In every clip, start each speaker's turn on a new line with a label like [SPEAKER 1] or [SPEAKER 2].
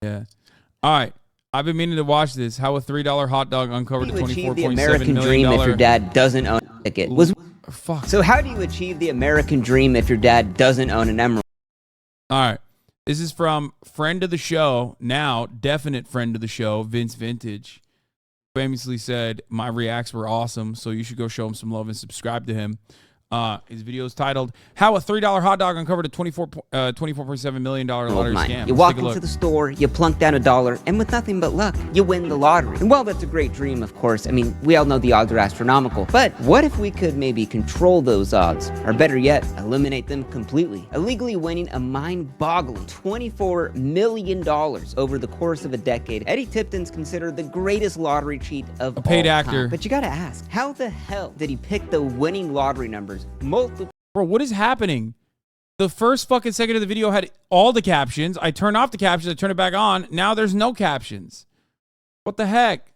[SPEAKER 1] Yeah. All right. I've been meaning to watch this. How a $3 hot dog uncovered a
[SPEAKER 2] How do you achieve the
[SPEAKER 1] $24.7
[SPEAKER 2] American
[SPEAKER 1] million
[SPEAKER 2] dream if your dad doesn't own a ticket?
[SPEAKER 1] Fuck.
[SPEAKER 2] So how do you achieve the American dream if your dad doesn't own an emerald?
[SPEAKER 1] All right. This is from friend of the show, now definite friend of the show, Vince Vintage. Famously said, my reacts were awesome, so you should go show him some love and subscribe to him. His video is titled, How a $3 Hot Dog Uncovered a $24.7 million lottery scam.
[SPEAKER 2] You walk into the store, you plunk down $1, and with nothing but luck, you win the lottery. And while that's a great dream, of course, I mean, we all know the odds are astronomical, but what if we could maybe control those odds? Or better yet, eliminate them completely? Illegally winning a mind-boggling $24 million over the course of a decade, Eddie Tipton's considered the greatest lottery cheat of all time. A paid actor. But you gotta ask, how the hell did he pick the winning lottery numbers? Multiple.
[SPEAKER 1] Bro, what is happening? The first fucking second of the video had all the captions. I turned off the captions. I turned it back on. Now there's no captions. What the heck?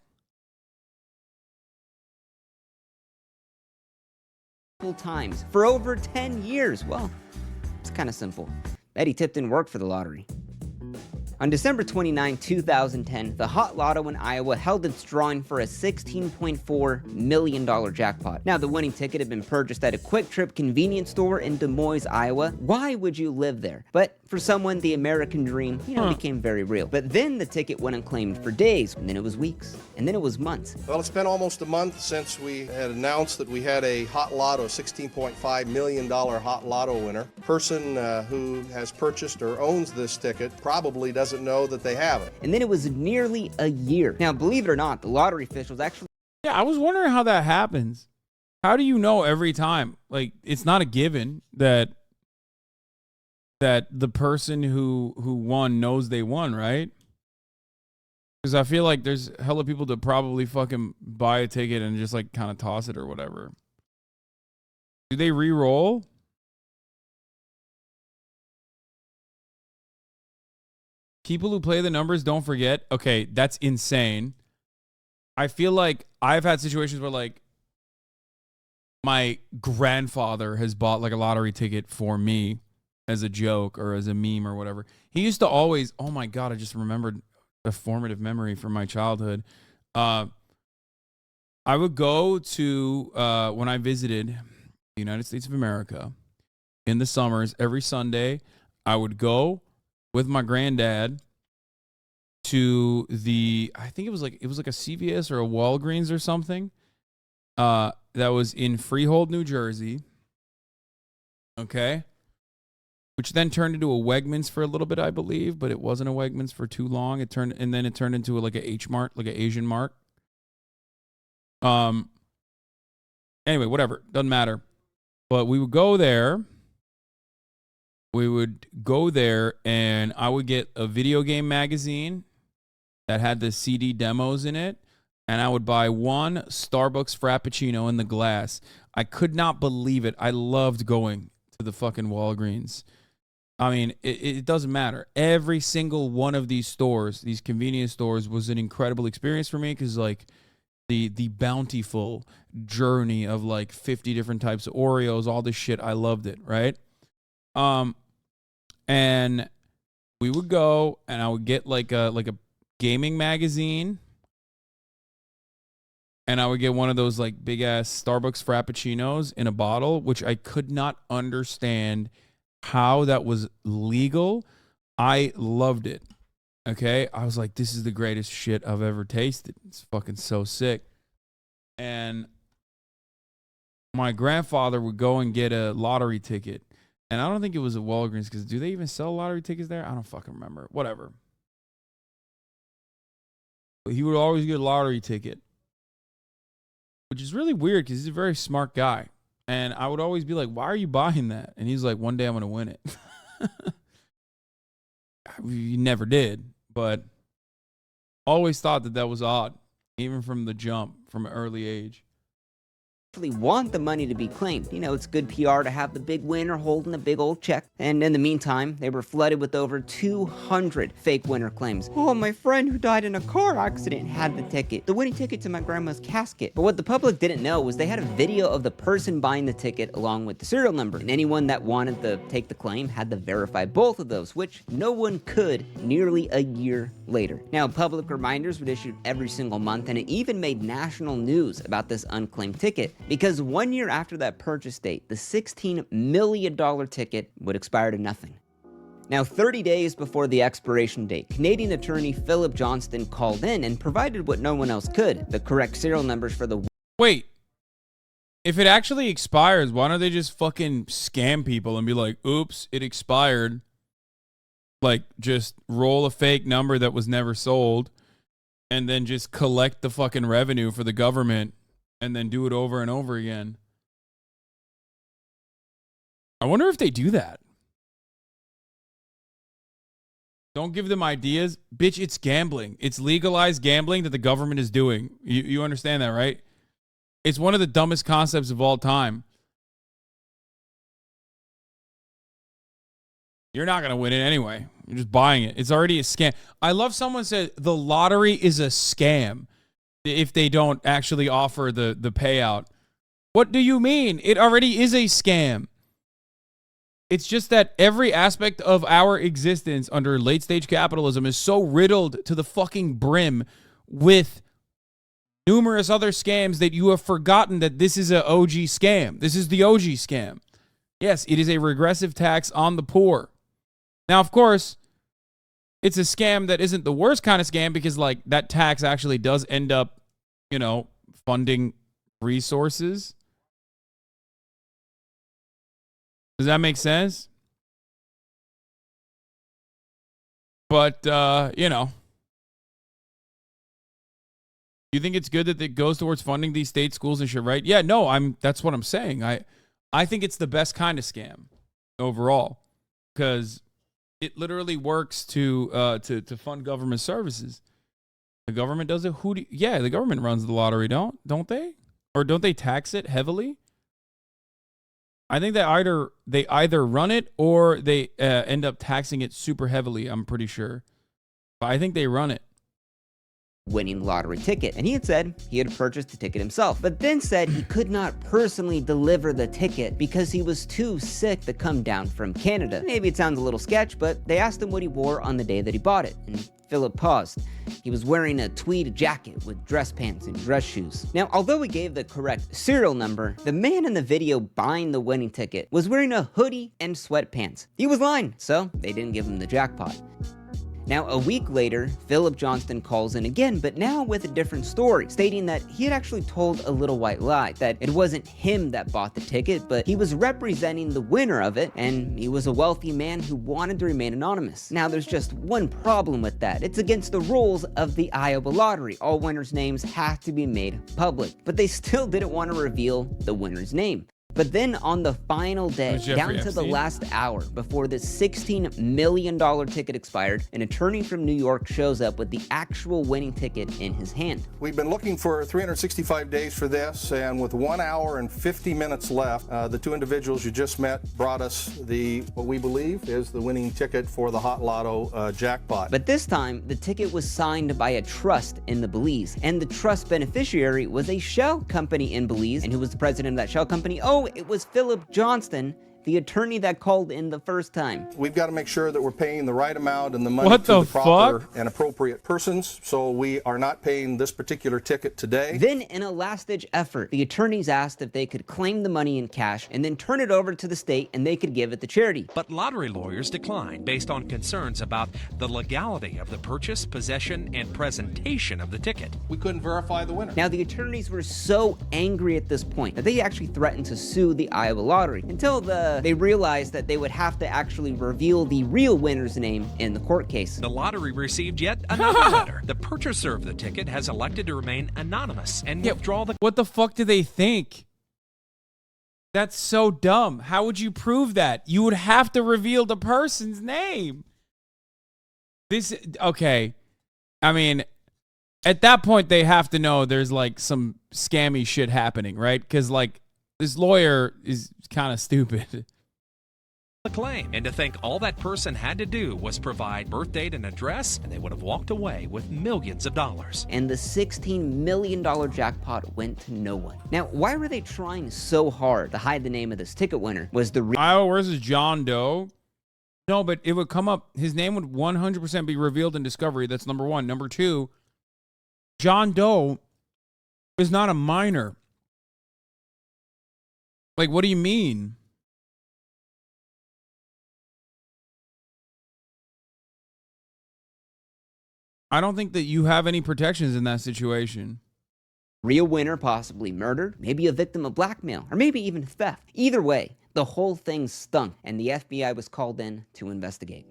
[SPEAKER 2] Times for over 10 years. Well, it's kind of simple. Eddie Tipton worked for the lottery. On December 29, 2010, the Hot Lotto in Iowa held its drawing for a $16.4 million jackpot. Now, the winning ticket had been purchased at a Quick Trip convenience store in Des Moines, Iowa. Why would you live there? But for someone, the American dream, became very real. But then the ticket went unclaimed for days, and then it was weeks, and then it was months.
[SPEAKER 3] Well, it's been almost a month since we had announced that we had a Hot Lotto, $16.5 million Hot Lotto winner. Person who has purchased or owns this ticket probably doesn't know that they have it.
[SPEAKER 2] And then it was nearly a year. Now, believe it or not, the lottery officials actually...
[SPEAKER 1] Yeah, I was wondering how that happens. How do you know every time? Like, it's not a given that the person who won knows they won, right? Because I feel like there's hella people that probably fucking buy a ticket and just like kind of toss it or whatever. Do they re-roll? People who play the numbers don't forget. Okay, that's insane. I feel like I've had situations where like my grandfather has bought like a lottery ticket for me as a joke or as a meme or whatever. He used to always, oh my God, I just remembered a formative memory from my childhood. I would go to, when I visited the United States of America in the summers, every Sunday, I would go with my granddad to I think it was like a CVS or a Walgreens or something that was in Freehold, New Jersey. Okay. Which then turned into a Wegmans for a little bit, I believe, but it wasn't a Wegmans for too long. It turned into like a H Mart, like an Asian Mart. Anyway, whatever, doesn't matter. But we would go there. And I would get a video game magazine that had the CD demos in it, and I would buy one Starbucks Frappuccino in the glass. I could not believe it. I loved going to the fucking Walgreens. I mean, it doesn't matter. Every single one of these stores, these convenience stores, was an incredible experience for me because, like, the bountiful journey of, like, 50 different types of Oreos, all this shit, I loved it, right? And we would go, and I would get, like a gaming magazine, and I would get one of those, like, big-ass Starbucks Frappuccinos in a bottle, which I could not understand how that was legal. I loved it. Okay? I was like, this is the greatest shit I've ever tasted. It's fucking so sick. And my grandfather would go and get a lottery ticket. And I don't think it was at Walgreens, because do they even sell lottery tickets there? I don't fucking remember. Whatever. But he would always get a lottery ticket, which is really weird because he's a very smart guy. And I would always be like, why are you buying that? And he's like, one day I'm going to win it. You never did, but always thought that was odd, even from the jump, from an early age.
[SPEAKER 2] want the money to be claimed. You know, it's good PR to have the big winner holding a big old check. And in the meantime, they were flooded with over 200 fake winner claims. Oh, my friend who died in a car accident had the ticket. The winning ticket to my grandma's casket. But what the public didn't know was they had a video of the person buying the ticket along with the serial number. And anyone that wanted to take the claim had to verify both of those, which no one could nearly a year later. Now, public reminders were issued every single month, and it even made national news about this unclaimed ticket. Because 1 year after that purchase date, the $16 million ticket would expire to nothing. Now, 30 days before the expiration date, Canadian attorney Philip Johnston called in and provided what no one else could, the correct serial numbers for the...
[SPEAKER 1] Wait, if it actually expires, why don't they just fucking scam people and be like, oops, it expired. Like, just roll a fake number that was never sold and then just collect the fucking revenue for the government and then do it over and over again. I wonder if they do that. Don't give them ideas. Bitch, it's gambling. It's legalized gambling that the government is doing. You understand that, right? It's one of the dumbest concepts of all time. You're not going to win it anyway. You're just buying it. It's already a scam. I love someone said the lottery is a scam if they don't actually offer the payout. What do you mean? It already is a scam. It's just that every aspect of our existence under late stage capitalism is so riddled to the fucking brim with numerous other scams that you have forgotten that this is an OG scam. This is the OG scam. Yes, it is a regressive tax on the poor. Now, of course, it's a scam that isn't the worst kind of scam because, like, that tax actually does end up, you know, funding resources. Does that make sense? But, you know, you think it's good that it goes towards funding these state schools and shit, right? Yeah, no, that's what I'm saying. I think it's the best kind of scam overall because it literally works to fund government services. The government does it. Yeah, the government runs the lottery, don't they? Or don't they tax it heavily? I think they either run it or they end up taxing it super heavily. I'm pretty sure, but I think they run it.
[SPEAKER 2] Winning lottery ticket, and he had said he had purchased the ticket himself, but then said he could not personally deliver the ticket because he was too sick to come down from Canada. Maybe it sounds a little sketch, but they asked him what he wore on the day that he bought it, and Philip paused. He was wearing a tweed jacket with dress pants and dress shoes. Now, although he gave the correct serial number, the man in the video buying the winning ticket was wearing a hoodie and sweatpants. He was lying, so they didn't give him the jackpot. Now, a week later, Philip Johnston calls in again, but now with a different story, stating that he had actually told a little white lie, that it wasn't him that bought the ticket, but he was representing the winner of it, and he was a wealthy man who wanted to remain anonymous. Now, there's just one problem with that. It's against the rules of the Iowa lottery. All winners' names have to be made public, but they still didn't want to reveal the winner's name. But then on the final day, down to the last hour before the $16 million ticket expired, an attorney from New York shows up with the actual winning ticket in his hand.
[SPEAKER 3] We've been looking for 365 days for this, and with 1 hour and 50 minutes left, the two individuals you just met brought us what we believe is the winning ticket for the Hot Lotto jackpot.
[SPEAKER 2] But this time, the ticket was signed by a trust in the Belize, and the trust beneficiary was a shell company in Belize, and who was the president of that shell company? Oh, it was Philip Johnston, the attorney that called in the first time.
[SPEAKER 3] We've got to make sure that we're paying the right amount and the money to the proper and appropriate persons, so we are not paying this particular ticket today.
[SPEAKER 2] Then, in a last-ditch effort, the attorneys asked if they could claim the money in cash and then turn it over to the state and they could give it to charity.
[SPEAKER 4] But lottery lawyers declined based on concerns about the legality of the purchase, possession, and presentation of the ticket.
[SPEAKER 3] We couldn't verify the winner.
[SPEAKER 2] Now, the attorneys were so angry at this point that they actually threatened to sue the Iowa lottery until they realized that they would have to actually reveal the real winner's name in the court case.
[SPEAKER 4] The lottery received yet another letter. The purchaser of the ticket has elected to remain anonymous and withdraw the...
[SPEAKER 1] What the fuck do they think? That's so dumb. How would you prove that? You would have to reveal the person's name. Okay. I mean, At that point, they have to know there's like some scammy shit happening, right? Because like this lawyer is kind of stupid.
[SPEAKER 4] The claim, and to think all that person had to do was provide birth date and address, and they would have walked away with millions of dollars.
[SPEAKER 2] And the $16 million jackpot went to no one. Now, why were they trying so hard to hide the name of this ticket winner? Was the
[SPEAKER 1] Iowa versus John Doe? No, but it would come up. His name would 100% be revealed in discovery. That's number one. Number two, John Doe is not a minor. Like, what do you mean? I don't think that you have any protections in that situation.
[SPEAKER 2] real winner possibly murdered, maybe a victim of blackmail, or maybe even theft? Either way, the whole thing stunk, and the FBI was called in to investigate.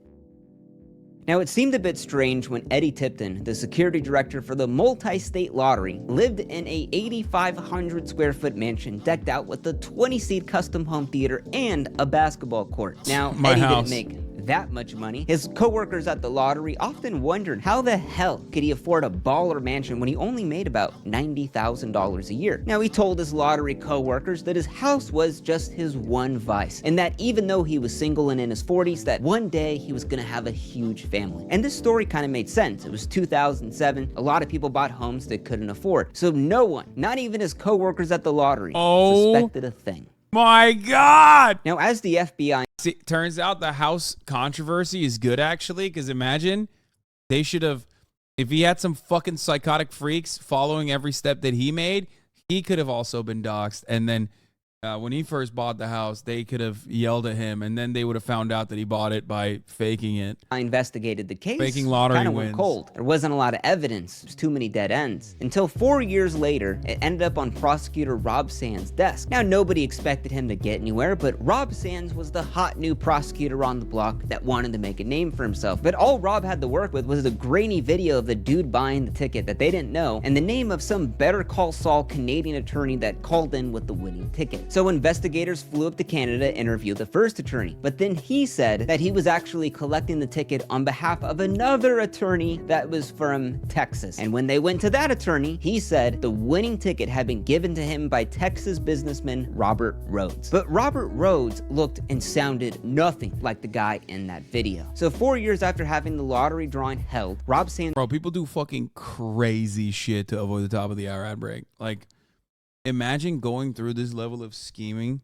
[SPEAKER 2] Now, it seemed a bit strange when Eddie Tipton, the security director for the multi-state lottery, lived in a 8,500 square foot mansion decked out with a 20-seat custom home theater and a basketball court. Now, Eddie didn't make that much money. His co-workers at the lottery often wondered how the hell could he afford a baller mansion when he only made about $90,000 a year. Now, he told his lottery co-workers that his house was just his one vice, and that even though he was single and in his 40s, that one day he was gonna have a huge family. And this story kind of made sense. It was 2007, a lot of people bought homes they couldn't afford, so no one, not even his co-workers at the lottery, suspected a thing.
[SPEAKER 1] My God!
[SPEAKER 2] Now, as the FBI...
[SPEAKER 1] See, turns out the house controversy is good, actually, because imagine they should have, if he had some fucking psychotic freaks following every step that he made, he could have also been doxxed. And then when he first bought the house, they could have yelled at him, and then they would have found out that he bought it by faking it.
[SPEAKER 2] I investigated the case.
[SPEAKER 1] Faking lottery
[SPEAKER 2] Kinda
[SPEAKER 1] wins.
[SPEAKER 2] went cold. There wasn't a lot of evidence. There's too many dead ends. Until 4 years later, it ended up on prosecutor Rob Sands' desk. Now, nobody expected him to get anywhere, but Rob Sands was the hot new prosecutor on the block that wanted to make a name for himself. But all Rob had to work with was a grainy video of the dude buying the ticket that they didn't know, and the name of some Better Call Saul Canadian attorney that called in with the winning ticket. So investigators flew up to Canada to interview the first attorney, but then he said that he was actually collecting the ticket on behalf of another attorney that was from Texas. And when they went to that attorney, he said the winning ticket had been given to him by Texas businessman Robert Rhodes. But Robert Rhodes looked and sounded nothing like the guy in that video. So 4 years after having the lottery drawing held, Rob Sands...
[SPEAKER 1] Bro, people do fucking crazy shit to avoid the top of the hour ad break. Like, imagine going through this level of scheming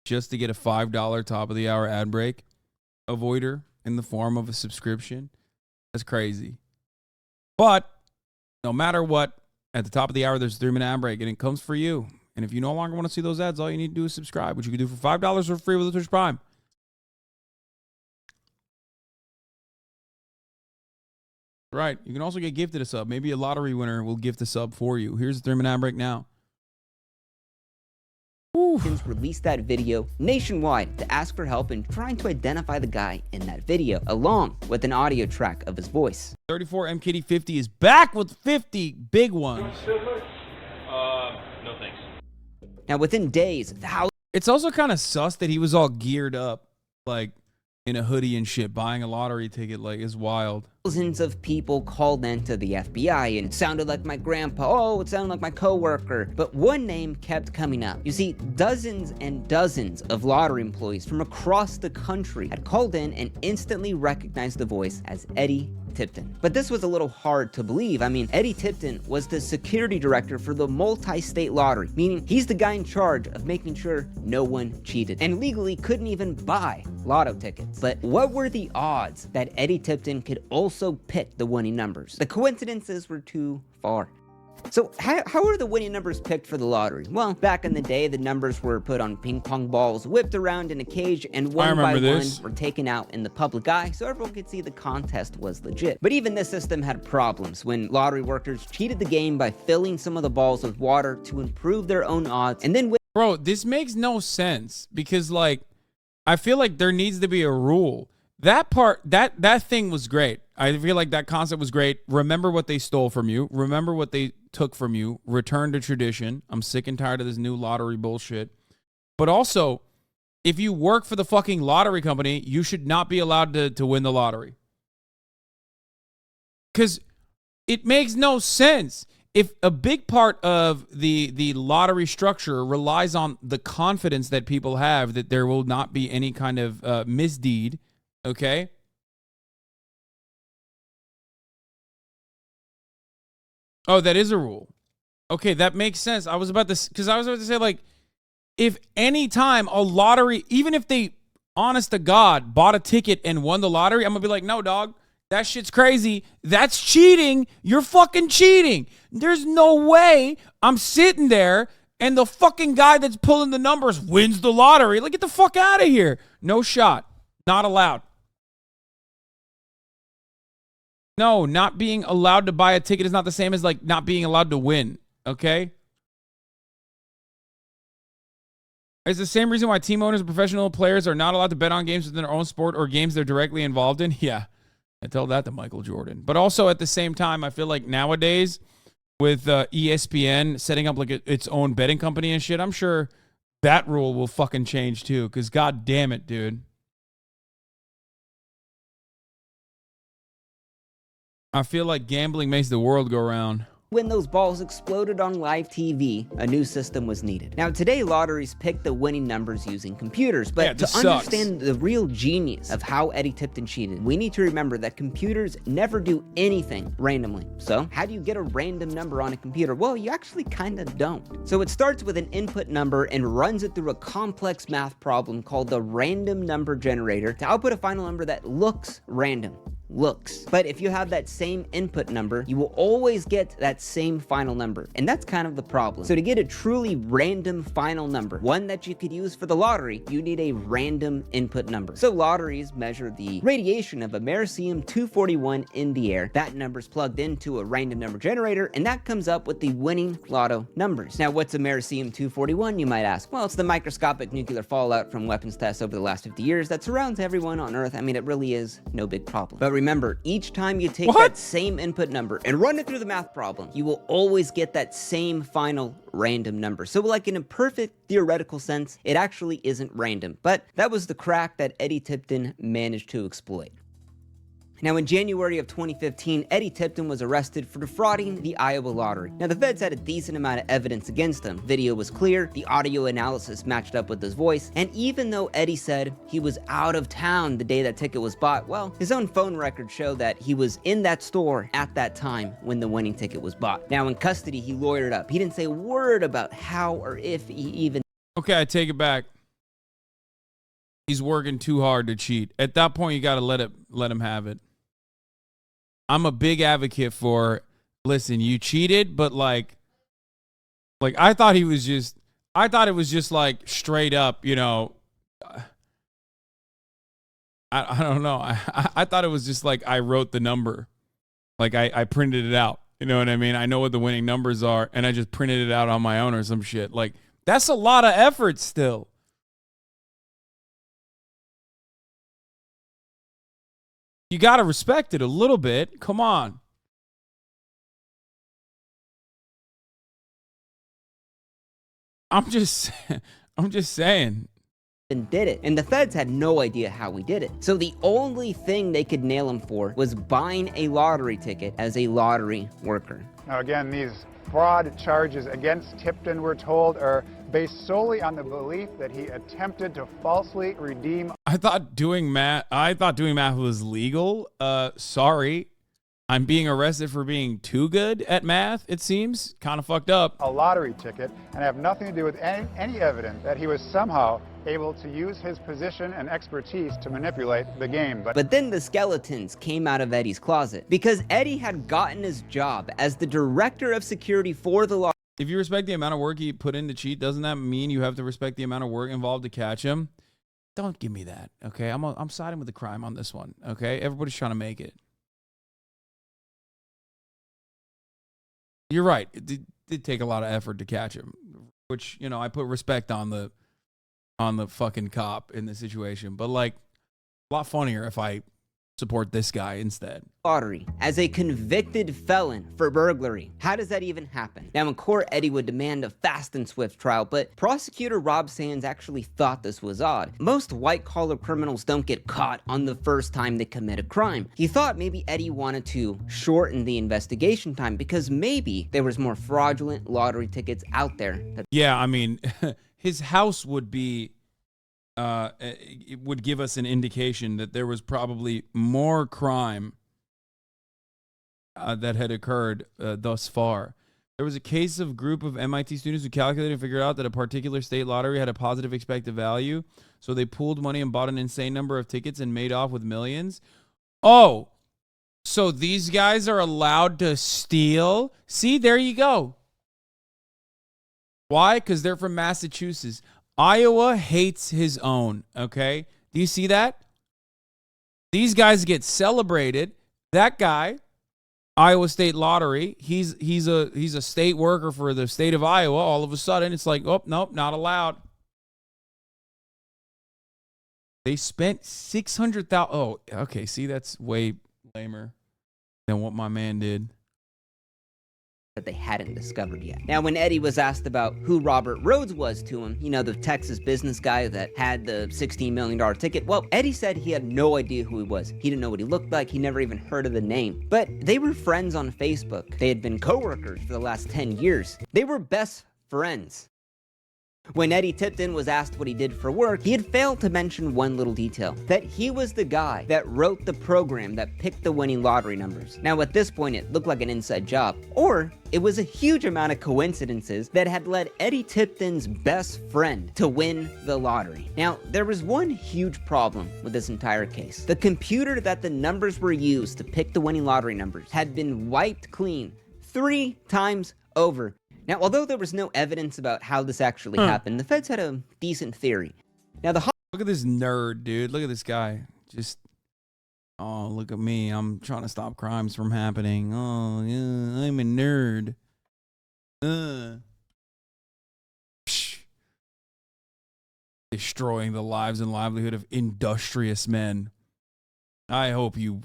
[SPEAKER 1] just to get a $5 top of the hour ad break avoider in the form of a subscription. That's crazy. But no matter what, at the top of the hour, there's a 3-minute ad break, and it comes for you. And if you no longer want to see those ads, all you need to do is subscribe, which you can do for $5 for free with the Twitch Prime. Right. You can also get gifted a sub. Maybe a lottery winner will gift a sub for you. Here's the 3-minute ad break now.
[SPEAKER 2] Released that video nationwide to ask for help in trying to identify the guy in that video, along with an audio track of his voice.
[SPEAKER 1] 34 MKD50 is back with 50 big ones.
[SPEAKER 5] No thanks.
[SPEAKER 2] Now, within days,
[SPEAKER 1] It's also kind of sus that he was all geared up, like in a hoodie and shit, buying a lottery ticket. Like, is wild.
[SPEAKER 2] thousands of people called in to the FBI, and it sounded like my grandpa, oh, it sounded like my coworker, but one name kept coming up. You see, dozens and dozens of lottery employees from across the country had called in and instantly recognized the voice as Eddie Tipton. But this was a little hard to believe. I mean, Eddie Tipton was the security director for the multi-state lottery, meaning he's the guy in charge of making sure no one cheated, and legally couldn't even buy lotto tickets. But what were the odds that Eddie Tipton could also pick the winning numbers? The coincidences were too far. So how are the winning numbers picked for the lottery? Well, back in the day, the numbers were put on ping pong balls, whipped around in a cage, and one by one were taken out in the public eye so everyone could see the contest was legit. But even this system had problems when lottery workers cheated the game by filling some of the balls with water to improve their own odds, and then...
[SPEAKER 1] Bro, this makes no sense because, like, I feel like there needs to be a rule. That part, that thing was great. I feel like that concept was great. Remember what they stole from you. Remember what they took from you. Return to tradition. I'm sick and tired of this new lottery bullshit. But also, if you work for the fucking lottery company, you should not be allowed to win the lottery. Because It makes no sense. If a big part of the lottery structure relies on the confidence that people have that there will not be any kind of misdeed, okay? Oh, that is a rule. Okay, that makes sense. I was about to say, like, if any time a lottery, even if they, honest to God, bought a ticket and won the lottery, I'm going to be like, no, dog, that shit's crazy. That's cheating. You're fucking cheating. There's no way I'm sitting there and the fucking guy that's pulling the numbers wins the lottery. Like, get the fuck out of here. No shot. Not allowed. No, not being allowed to buy a ticket is not the same as, like, not being allowed to win. Okay? It's the same reason why team owners and professional players are not allowed to bet on games within their own sport or games they're directly involved in. Yeah, I tell that to Michael Jordan. But also at the same time, I feel like nowadays with ESPN setting up like its own betting company and shit, I'm sure that rule will fucking change too. Because god damn it, dude. I feel like gambling makes the world go round.
[SPEAKER 2] When those balls exploded on live TV, a new system was needed. Now, today, lotteries pick the winning numbers using computers, but to understand the real genius of how Eddie Tipton cheated, we need to remember that computers never do anything randomly. So, how do you get a random number on a computer? Well, you actually kind of don't. So, it starts with an input number and runs it through a complex math problem called the random number generator to output a final number that looks random. But if you have that same input number, you will always get that same final number, and that's kind of the problem. So to get a truly random final number, one that you could use for the lottery, you need a random input number. So lotteries measure the radiation of americium-241 in the air. That number's plugged into a random number generator, and that comes up with the winning lotto numbers. Now, what's americium-241, you might ask? Well, it's the microscopic nuclear fallout from weapons tests over the last 50 years that surrounds everyone on Earth. I mean, it really is no big problem. But remember, each time you take that same input number and run it through the math problem, you will always get that same final random number. So like in a perfect theoretical sense, it actually isn't random. But that was the crack that Eddie Tipton managed to exploit. Now, in January of 2015, Eddie Tipton was arrested for defrauding the Iowa lottery. Now, the feds had a decent amount of evidence against him. Video was clear, the audio analysis matched up with his voice, and even though Eddie said he was out of town the day that ticket was bought, well, his own phone records show that he was in that store at that time when the winning ticket was bought. Now, in custody, he lawyered up. He didn't say a word about how or if he even...
[SPEAKER 1] Okay, I take it back. He's working too hard to cheat. At that point, you got to let him have it. I'm a big advocate for, listen, you cheated, but like I thought it was just like straight up, you know, I don't know. I thought it was just like I wrote the number. Like I printed it out. You know what I mean? I know what the winning numbers are, and I just printed it out on my own or some shit. Like, that's a lot of effort still. You got to respect it a little bit. Come on. I'm just saying.
[SPEAKER 2] And did it. And the feds had no idea how he did it. So the only thing they could nail him for was buying a lottery ticket as a lottery worker.
[SPEAKER 6] Now again, these fraud charges against Tipton, we're told, are based solely on the belief that he attempted to falsely redeem.
[SPEAKER 1] I thought doing math was legal. Sorry. I'm being arrested for being too good at math, it seems. Kind of fucked up.
[SPEAKER 6] A lottery ticket, and have nothing to do with any evidence that he was somehow able to use his position and expertise to manipulate the game.
[SPEAKER 2] But then the skeletons came out of Eddie's closet because Eddie had gotten his job as the director of security for the lottery.
[SPEAKER 1] If you respect the amount of work he put in to cheat, doesn't that mean you have to respect the amount of work involved to catch him? Don't give me that, okay? I'm siding with the crime on this one, okay? Everybody's trying to make it. You're right. It did take a lot of effort to catch him, which, you know, I put respect on the fucking cop in the situation. But, like, a lot funnier if I support this guy instead.
[SPEAKER 2] Lottery as a convicted felon for burglary. How does that even happen? Now in court, Eddie would demand a fast and swift trial, but prosecutor Rob Sands actually thought this was odd. Most white-collar criminals don't get caught on the first time they commit a crime. He thought maybe Eddie wanted to shorten the investigation time because maybe there was more fraudulent lottery tickets out there.
[SPEAKER 1] Yeah, I mean, his house would be it would give us an indication that there was probably more crime that had occurred thus far. There was a case of group of MIT students who calculated and figured out that a particular state lottery had a positive expected value, so they pooled money and bought an insane number of tickets and made off with millions. Oh, so these guys are allowed to steal? See, there you go. Why? Because they're from Massachusetts. Iowa hates his own, okay? Do you see that? These guys get celebrated. That guy, Iowa State Lottery, he's a state worker for the state of Iowa. All of a sudden, it's like, oh, nope, not allowed. They spent $600,000. Oh, okay, see, that's way lamer than what my man did.
[SPEAKER 2] That they hadn't discovered yet. Now, when Eddie was asked about who Robert Rhodes was to him, you know, the Texas business guy that had the $16 million ticket, well, Eddie said he had no idea who he was. He didn't know what he looked like. He never even heard of the name. But they were friends on Facebook. They had been co-workers for the last 10 years. They were best friends. When Eddie Tipton was asked what he did for work, he had failed to mention one little detail, that he was the guy that wrote the program that picked the winning lottery numbers. Now at this point it looked like an inside job, or it was a huge amount of coincidences that had led Eddie Tipton's best friend to win the lottery. Now there was one huge problem with this entire case. The computer that the numbers were used to pick the winning lottery numbers had been wiped clean 3 times over. Now, although there was no evidence about how this actually happened, the feds had a decent theory. Now,
[SPEAKER 1] look at this nerd, dude. Look at this guy. Just, oh, look at me. I'm trying to stop crimes from happening. Oh, yeah, I'm a nerd. Destroying the lives and livelihood of industrious men. I hope you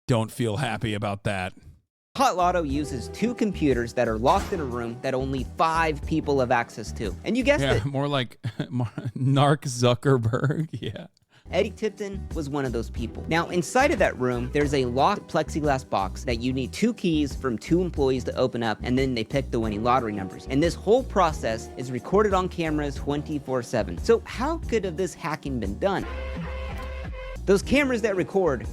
[SPEAKER 1] don't feel happy about that.
[SPEAKER 2] Hot Lotto uses 2 computers that are locked in a room that only 5 people have access to. And you guessed it.
[SPEAKER 1] More like Narc Zuckerberg. Yeah.
[SPEAKER 2] Eddie Tipton was one of those people. Now, inside of that room, there's a locked plexiglass box that you need 2 keys from 2 employees to open up, and then they pick the winning lottery numbers. And this whole process is recorded on cameras 24/7. So how could have this hacking been done? Those cameras that record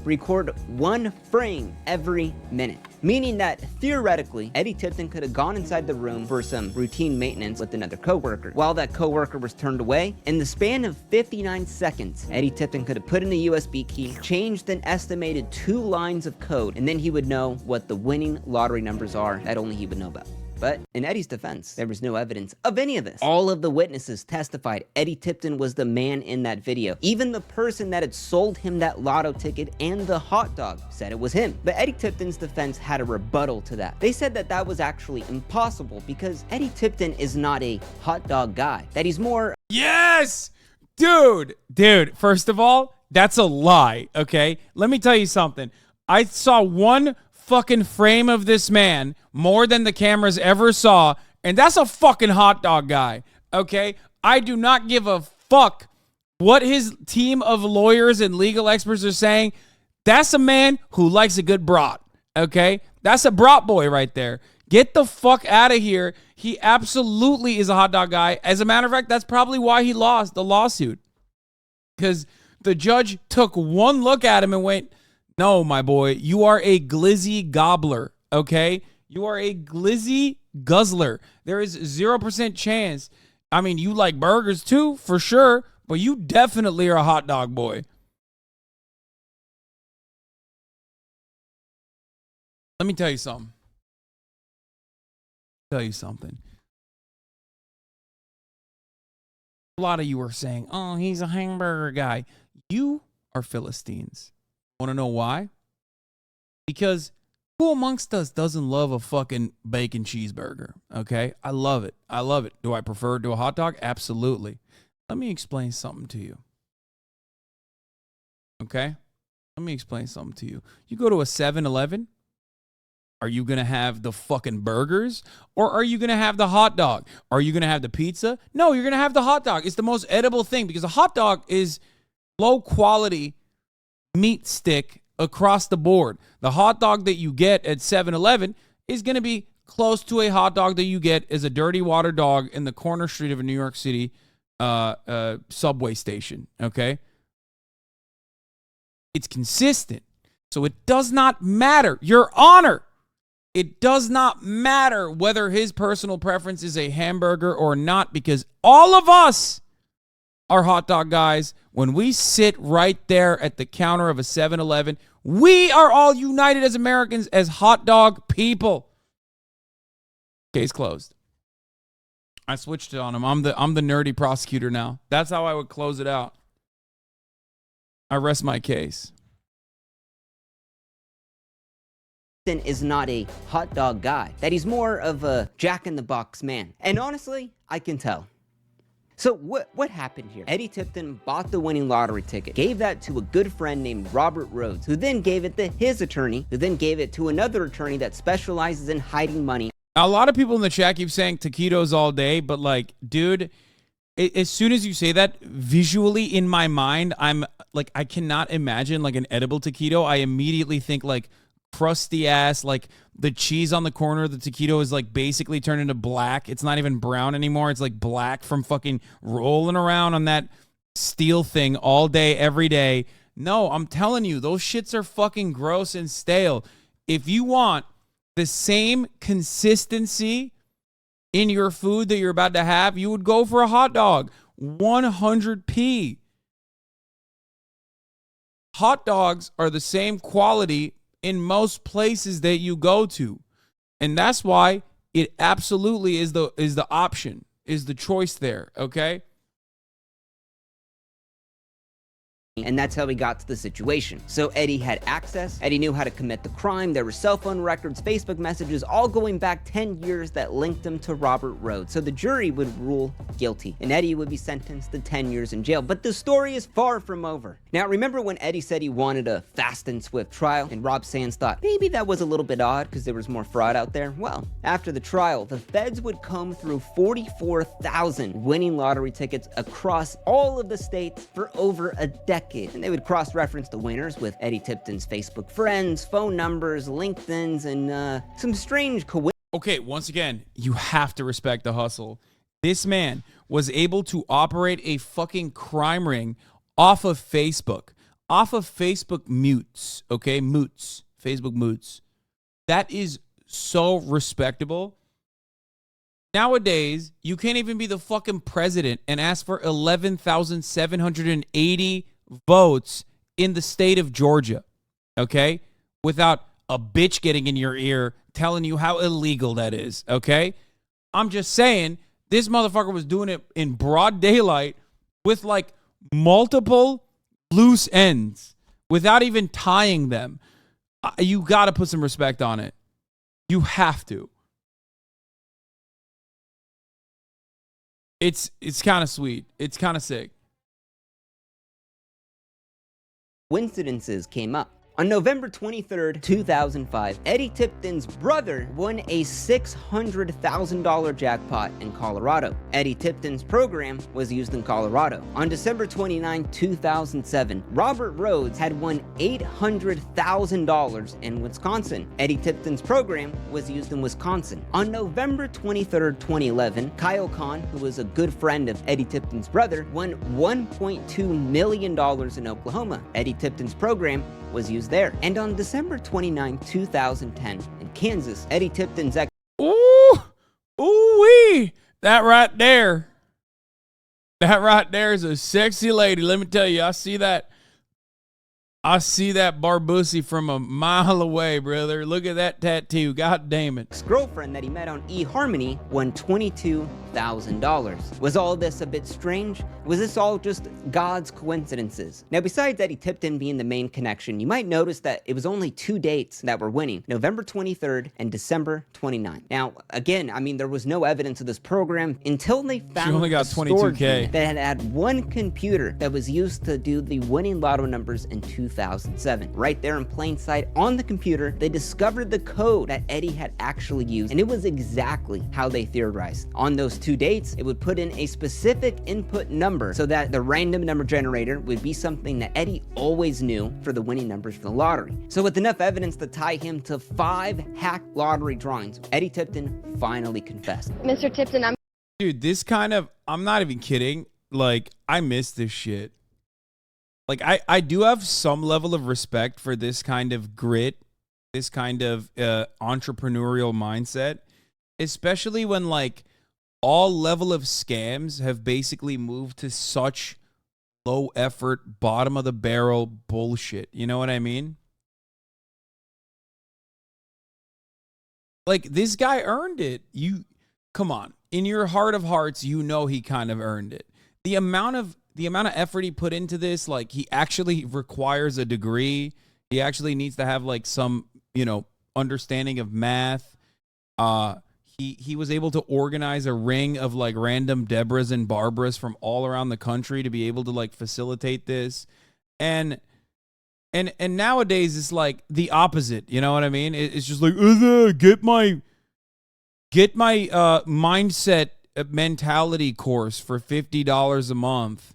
[SPEAKER 2] 1 frame every minute, meaning that theoretically, Eddie Tipton could have gone inside the room for some routine maintenance with another coworker. While that coworker was turned away, in the span of 59 seconds, Eddie Tipton could have put in a USB key, changed an estimated 2 lines of code, and then he would know what the winning lottery numbers are that only he would know about. But in Eddie's defense, there was no evidence of any of this. All of the witnesses testified Eddie Tipton was the man in that video. Even the person that had sold him that lotto ticket and the hot dog said it was him. But Eddie Tipton's defense had a rebuttal to that. They said that that was actually impossible because Eddie Tipton is not a hot dog guy, that he's more...
[SPEAKER 1] Yes! Dude, first of all, that's a lie, okay? Let me tell you something. I saw one fucking frame of this man more than the cameras ever saw, and that's a fucking hot dog guy, okay? I do not give a fuck what his team of lawyers and legal experts are saying. That's a man who likes a good brat, okay? That's a brat boy right there. Get the fuck out of here. He absolutely is a hot dog guy. As a matter of fact, that's probably why he lost the lawsuit, because the judge took one look at him and went, no, my boy, you are a glizzy gobbler, okay? You are a glizzy guzzler. There is 0% chance. I mean, you like burgers too, for sure, but you definitely are a hot dog boy. Let me tell you something. A lot of you are saying, oh, he's a hamburger guy. You are Philistines. Want to know why? Because who amongst us doesn't love a fucking bacon cheeseburger? Okay? I love it. Do I prefer it to a hot dog? Absolutely. Let me explain something to you. Okay? Let Let me explain something to you. You go to a 7-Eleven, are you going to have the fucking burgers or are you going to have the hot dog? Are you going to have the pizza? No, you're going to have the hot dog. It's the most edible thing because a hot dog is low quality meat stick across the board. The hot dog that you get at 7-Eleven is going to be close to a hot dog that you get as a dirty water dog in the corner street of a New York City subway station, okay? It's consistent. So it does not matter. Your Honor, it does not matter whether his personal preference is a hamburger or not because all of us are hot dog guys. When we sit right there at the counter of a 7-Eleven, we are all united as Americans as hot dog people. Case closed. I switched it on him. I'm the nerdy prosecutor now. That's how I would close it out. I rest my case.
[SPEAKER 2] Is not a hot dog guy, that he's more of a jack-in-the-box man. And honestly, I can tell. So what happened here? Eddie Tipton bought the winning lottery ticket, gave that to a good friend named Robert Rhodes, who then gave it to his attorney, who then gave it to another attorney that specializes in hiding money.
[SPEAKER 1] A lot of people in the chat keep saying taquitos all day, but like, dude, as soon as you say that, visually in my mind, I'm like, I cannot imagine like an edible taquito. I immediately think like crusty ass, like the cheese on the corner of the taquito is like basically turned into black. It's not even brown anymore. It's like black from fucking rolling around on that steel thing all day, every day. No, I'm telling you, those shits are fucking gross and stale. If you want the same consistency in your food that you're about to have, you would go for a hot dog. 100p. Hot dogs are the same quality in most places that you go to. And that's why it absolutely is the option, is the choice there, okay?
[SPEAKER 2] And that's how he got to the situation. So Eddie had access, Eddie knew how to commit the crime, there were cell phone records, Facebook messages, all going back 10 years that linked him to Robert Rhodes. So the jury would rule guilty, and Eddie would be sentenced to 10 years in jail. But the story is far from over. Now, remember when Eddie said he wanted a fast and swift trial, and Rob Sands thought maybe that was a little bit odd because there was more fraud out there? Well, after the trial, the feds would comb through 44,000 winning lottery tickets across all of the states for over a decade. And they would cross-reference the winners with Eddie Tipton's Facebook friends, phone numbers, LinkedIn's, and some strange coincidences.
[SPEAKER 1] Okay, once again, you have to respect the hustle. This man was able to operate a fucking crime ring off of Facebook. Off of Facebook moots, okay? Moots. Facebook moots. That is so respectable. Nowadays, you can't even be the fucking president and ask for 11,780 votes in the state of Georgia, okay? Without a bitch getting in your ear telling you how illegal that is, okay? I'm just saying, this motherfucker was doing it in broad daylight with like multiple loose ends without even tying them. You got to put some respect on it. You have to. It's kind of sweet. It's kind of sick.
[SPEAKER 2] Coincidences came up. On November 23rd, 2005, Eddie Tipton's brother won a $600,000 jackpot in Colorado. Eddie Tipton's program was used in Colorado. On December 29, 2007, Robert Rhodes had won $800,000 in Wisconsin. Eddie Tipton's program was used in Wisconsin. On November 23rd, 2011, Kyle Kahn, who was a good friend of Eddie Tipton's brother, won $1.2 million in Oklahoma. Eddie Tipton's program was used there. And on December 29, 2010, in Kansas, Eddie Tipton's ex-
[SPEAKER 1] Ooh-wee! That right there is a sexy lady. Let me tell you, I see that Barbusi from a mile away, brother. Look at that tattoo. God damn it.
[SPEAKER 2] Ex-girlfriend that he met on eHarmony won $22,000. Was all this a bit strange? Was this all just God's coincidences? Now, besides Eddie Tipton being the main connection, you might notice that it was only 2 dates that were winning, November 23rd and December 29th. Now, again, I mean, there was no evidence of this program until they found
[SPEAKER 1] She only got
[SPEAKER 2] a storage
[SPEAKER 1] $22K.
[SPEAKER 2] unit that had one computer that was used to do the winning lotto numbers in 2000. 2007. Right there in plain sight on the computer, they discovered the code that Eddie had actually used, and it was exactly how they theorized. On those 2 dates, it would put in a specific input number so that the random number generator would be something that Eddie always knew for the winning numbers for the lottery. So with enough evidence to tie him to 5 hacked lottery drawings, Eddie Tipton finally confessed.
[SPEAKER 7] Mr. Tipton,
[SPEAKER 1] Dude, this kind of, I'm not even kidding. Like, I miss this shit. Like, I do have some level of respect for this kind of grit, this kind of entrepreneurial mindset, especially when, like, all level of scams have basically moved to such low effort, bottom of the barrel bullshit. You know what I mean? Like, this guy earned it. Come on. In your heart of hearts, you know he kind of earned it. The amount of effort he put into this, like, he actually requires a degree. He actually needs to have, like, some, understanding of math. He was able to organize a ring of, like, random Debras and Barbaras from all around the country to be able to, like, facilitate this. And nowadays it's like the opposite. You know what I mean? It's just like, get my mindset mentality course for $50 a month.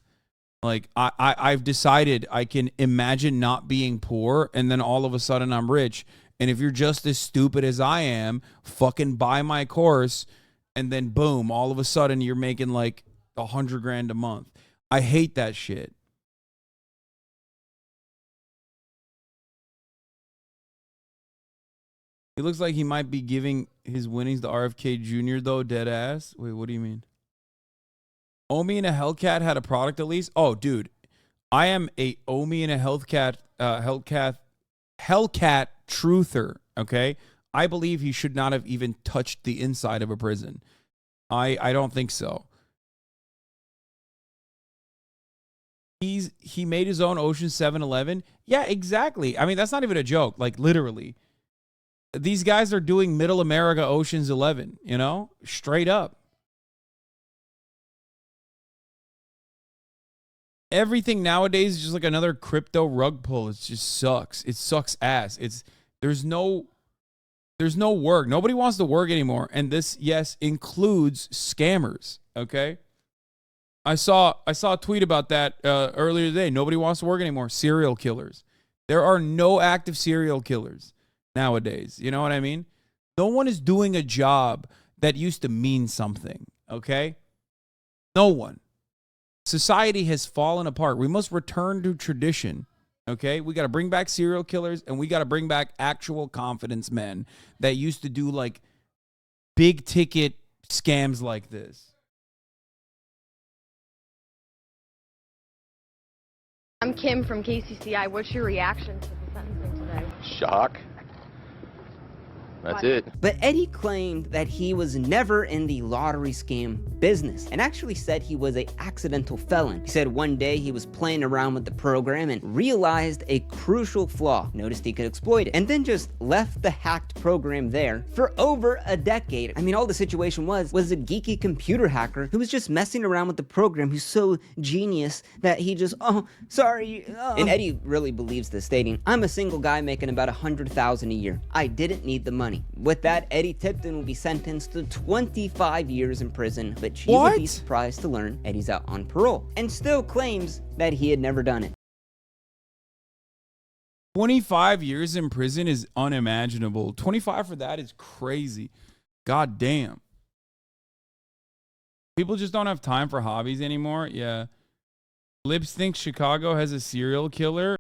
[SPEAKER 1] Like, I've decided I can imagine not being poor, and then all of a sudden I'm rich. And if you're just as stupid as I am, fucking buy my course, and then boom, all of a sudden you're making like $100,000 a month. I hate that shit. It looks like he might be giving his winnings to RFK Jr. though, dead ass. Wait, what do you mean? Omi and a Hellcat had a product at least? Oh, dude. I am a Omi and a Hellcat truther, okay? I believe he should not have even touched the inside of a prison. I don't think so. He made his own Ocean 7-Eleven. Yeah, exactly. I mean, that's not even a joke. Like, literally. These guys are doing Middle America Ocean's 11, straight up. Everything nowadays is just like another crypto rug pull. It just sucks. It sucks ass. There's no work. Nobody wants to work anymore. And this, yes, includes scammers. Okay. I saw a tweet about that earlier today. Nobody wants to work anymore. Serial killers. There are no active serial killers nowadays. You know what I mean? No one is doing a job that used to mean something. Okay. No one. Society has fallen apart. We must return to tradition. Okay, we got to bring back serial killers, and we got to bring back actual confidence men that used to do like big ticket scams like this.
[SPEAKER 7] I'm Kim from KCCI. What's your reaction to the sentencing today?
[SPEAKER 5] Shock. That's it.
[SPEAKER 2] But Eddie claimed that he was never in the lottery scam business and actually said he was an accidental felon. He said one day he was playing around with the program and realized a crucial flaw, noticed he could exploit it, and then just left the hacked program there for over a decade. I mean, all the situation was a geeky computer hacker who was just messing around with the program, who's so genius that he just, sorry. And Eddie really believes this, stating, "I'm a single guy making about $100,000 a year. I didn't need the money." With that, Eddie Tipton will be sentenced to 25 years in prison, but you would be surprised to learn Eddie's out on parole and still claims that he had never done it.
[SPEAKER 1] 25 years in prison is unimaginable. 25 for that is crazy. God damn. People just don't have time for hobbies anymore. Yeah. Lips thinks Chicago has a serial killer.